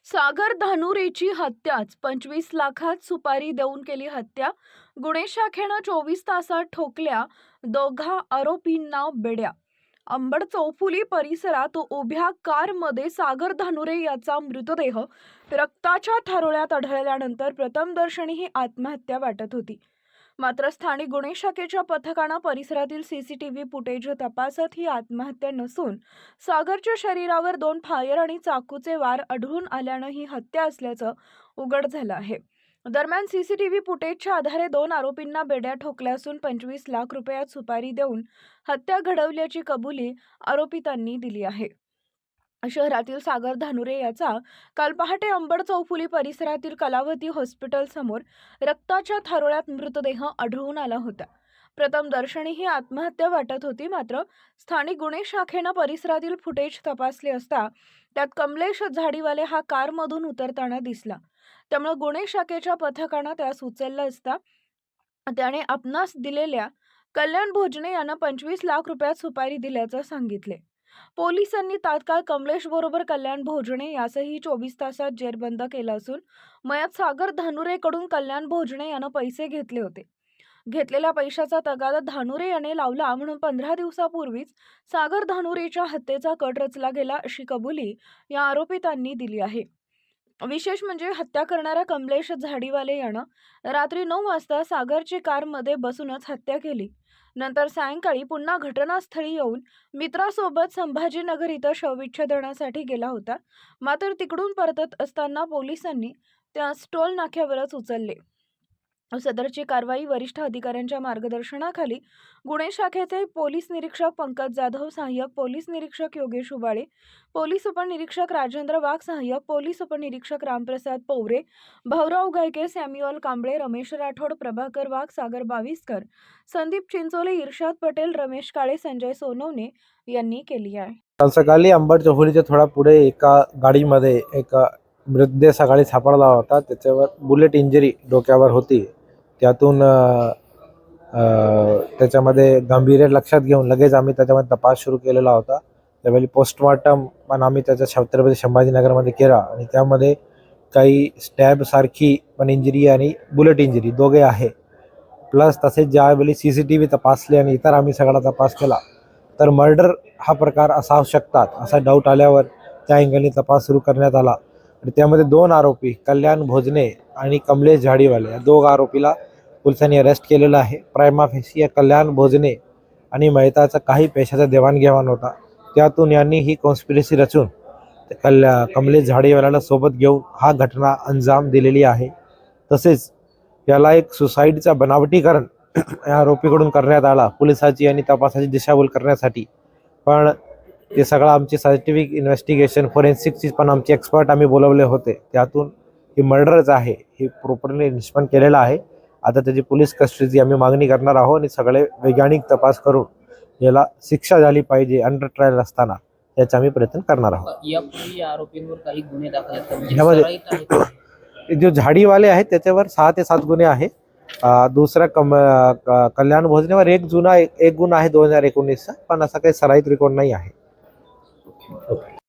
सागर धानुरेची हत्याच 25 लाखात सुपारी देऊन केली हत्या। गुन्हे शाखेनं 24 तासात ठोकल्या दोघा आरोपींना बेड्या। अंबड चौफुली परिसरात उभ्या कारमध्ये सागर धानुरे याचा मृतदेह रक्ताच्या थारोळ्यात आढळल्यानंतर प्रथमदर्शनी ही आत्महत्या वाटत होती। मात्र स्थानिक गुन्हे शाखेच्या पथकानं परिसरातील सीसीटीव्ही फुटेज तपासत ही आत्महत्या नसून सागरच्या शरीरावर 2 फायर आणि चाकूचे वार आढळून आल्यानं ही हत्या असल्याचं उघड झालं आहे। दरम्यान सीसीटीव्ही फुटेजच्या आधारे 2 आरोपींना बेड्या ठोकल्या असून 25 लाख रुपयात सुपारी देऊन हत्या घडवल्याची कबुली आरोपितांनी दिली आहे। शहरातील सागर धानुरे याचा काल पहाटे अंबड चौफुली परिसरातील कलावती हॉस्पिटल समोर रक्ताच्या थारोळ्यात मृतदेह आढळून आला होता। प्रथमदर्शनी ही आत्महत्या वाटत होती, मात्र स्थानिक गुन्हे शाखेनं परिसरातील फुटेज तपासले असता त्यात कमलेश झाडीवाले हा कारमधून उतरताना दिसला। त्यामुळे गुन्हे शाखेच्या पथकानं त्यास उचललं असता त्याने आपणास दिलेल्या कल्याण भोजने यांना 25 लाख रुपयात सुपारी दिल्याचं सांगितले। पोलिसांनी तात्काळ कमलेश बरोबर कल्याण भोजने यासही 24 तासात जेरबंद केलं असून मयत सागर धानुरेकडून कल्याण भोजने यानं पैसे घेतले होते। घेतलेल्या पैशाचा तगादा धानुरे याने लावला म्हणून 15 दिवसापूर्वीच सागर धानुरेच्या हत्येचा कट रचला गेला अशी कबुली या आरोपितांनी दिली आहे। विशेष म्हणजे हत्या करणाऱ्या कमलेश झाडीवाले यानं रात्री 9 वाजता सागरची कारमध्ये बसूनच हत्या केली। नंतर सायंकाळी पुन्हा घटनास्थळी येऊन मित्रासोबत संभाजीनगर इथं शवविच्छेदनासाठी गेला होता। मात्र तिकडून परतत असताना पोलिसांनी त्यास टोल नाक्यावरच उचलले। सदरची कारवाई वरिष्ठ अधिकाऱ्यांच्या मार्गदर्शनाखाली गुन्हे शाखेचे पोलीस निरीक्षक पंकज जाधव, सहाय्यक पोलीस निरीक्षक योगेश उबाळे, पोलीस उपनिरीक्षक राजेंद्र वाघ, सहाय्यक पोलीस उपनिरीक्षक रामप्रसाद पौरे, भाऊराव गायके, सॅम्युअल कांबळे, रमेश राठोड, प्रभाकर वाघ, सागर बाविस्कर, संदीप चिंचोले, इर्शाद पटेल, रमेश काळे, संजय सोनवणे यांनी केली आहे। काल सकाळी अंबड चौफुलीच्या थोडा पुढे एका गाडीमध्ये एक मृतदेह सकाळी सापडला होता। त्याच्यावर बुलेट इंजरी डोक्यावर होती। त्यातून त्याच्यामध्ये गांभीर्य लक्षात घेऊन लगेच आम्ही त्याच्यामध्ये तपास सुरू केलेला होता। त्यावेळी पोस्टमॉर्टम पण आम्ही त्याच्या छत्रपती संभाजीनगरमध्ये केला आणि त्यामध्ये काही स्टॅब सारखी पण इंजरी आणि बुलेट इंजरी दोघे आहे। प्लस तसेच ज्यावेळी सीसीटीव्ही तपासले आणि इतर आम्ही सगळा तपास केला तर मर्डर हा प्रकार असावू शकतात असा डाऊट आल्यावर त्या अँगलने तपास सुरू करण्यात आला आणि त्यामध्ये 2 आरोपी कल्याण भोजने आणि कमलेश झाडीवाले या 2 आरोपीला पोलिसांनी अरेस्ट केलेलं आहे। प्रायमा फेसी या कल्याण भोजने आणि मयताचा काही पैशाचा देवाणघेवाण होता, त्यातून यांनी ही कॉन्स्पिरसी रचून कमलेश झाडीवाल्याला सोबत घेऊन हा घटना अंजाम दिलेली आहे। तसेच याला एक सुसाईडचा बनावटीकरण या आरोपीकडून करण्यात आला पोलिसांची आणि तपासाची दिशाभूल करण्यासाठी। पण ते सगळं आमची सायंटिफिक इन्व्हेस्टिगेशन फॉरेन्सिकची पण आमचे एक्सपर्ट आम्ही बोलवले होते, त्यातून ही मर्डरच आहे हे प्रॉपरली निष्पन्न केलेलं आहे। आता त्याची पोलीस कस्टडी आम्ही मागणी करणार आहोत आणि सगळे वैज्ञानिक तपास करून याला शिक्षा झाली पाहिजे अंडर ट्रायल असताना याचा आम्ही प्रयत्न करणार आहोत। यापूर्वी आरोपींवर काही गुन्हे दाखल आहेत यामध्ये जो झाडीवाले आहेत त्याच्यावर 6 ते 7 गुन्हे आहेत। दुसरा कल्याण भोजनेवर एक गुन्हा आहे 2019चा, पण असा काही सराईत रेकॉर्ड नाही आहे।